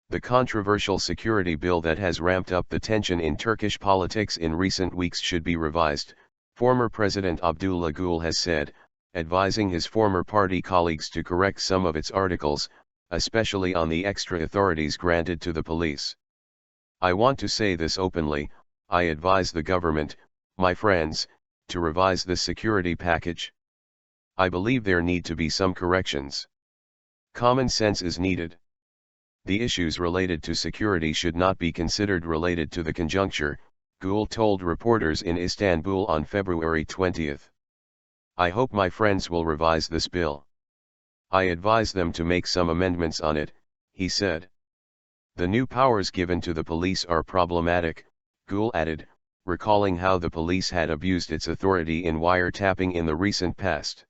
The controversial security bill that has ramped up the tension in Turkish politics in recent weeks should be revised, former President Abdullah Gül has said, advising his former party colleagues to correct some of its articles, especially on the extra authorities granted to the police. I want to say this openly, I advise the government, my friends, to revise this security package. I believe there need to be some corrections. Common sense is needed. The issues related to security should not be considered related to the conjuncture, Gül told reporters in Istanbul on February 20. I hope my friends will revise this bill. I advise them to make some amendments on it, he said. The new powers given to the police are problematic, Gül added, recalling how the police had abused its authority in wiretapping in the recent past.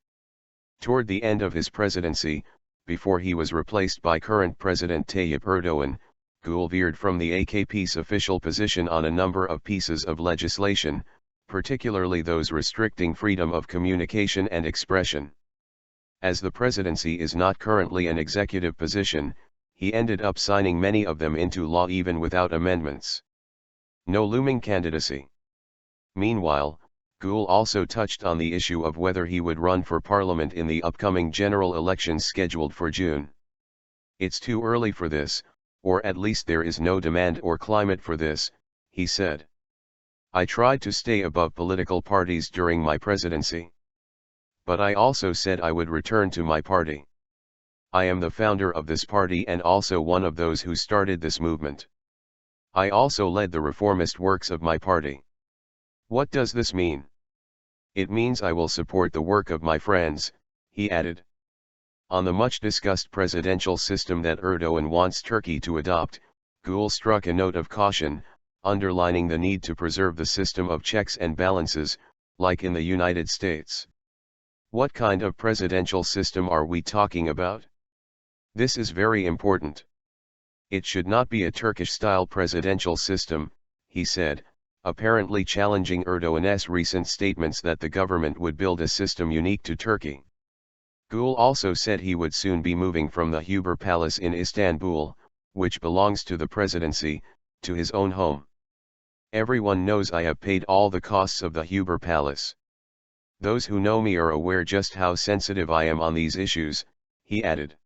Toward the end of his presidency, before he was replaced by current President Tayyip Erdogan, Gül veered from the AKP's official position on a number of pieces of legislation, particularly those restricting freedom of communication and expression. As the presidency is not currently an executive position, he ended up signing many of them into law even without amendments. No looming candidacy. Meanwhile, Gül also touched on the issue of whether he would run for parliament in the upcoming general elections scheduled for June. It's too early for this, or at least there is no demand or climate for this, he said. I tried to stay above political parties during my presidency. But I also said I would return to my party. I am the founder of this party and also one of those who started this movement. I also led the reformist works of my party. What does this mean? It means I will support the work of my friends, he added. On the much-discussed presidential system that Erdogan wants Turkey to adopt, Gül struck a note of caution, underlining the need to preserve the system of checks and balances, like in the United States. What kind of presidential system are we talking about? This is very important. It should not be a Turkish-style presidential system, he said, apparently challenging Erdogan's recent statements that the government would build a system unique to Turkey. Gül also said he would soon be moving from the Hubur Palace in Istanbul, which belongs to the presidency, to his own home. Everyone knows I have paid all the costs of the Hubur Palace. Those who know me are aware just how sensitive I am on these issues, he added.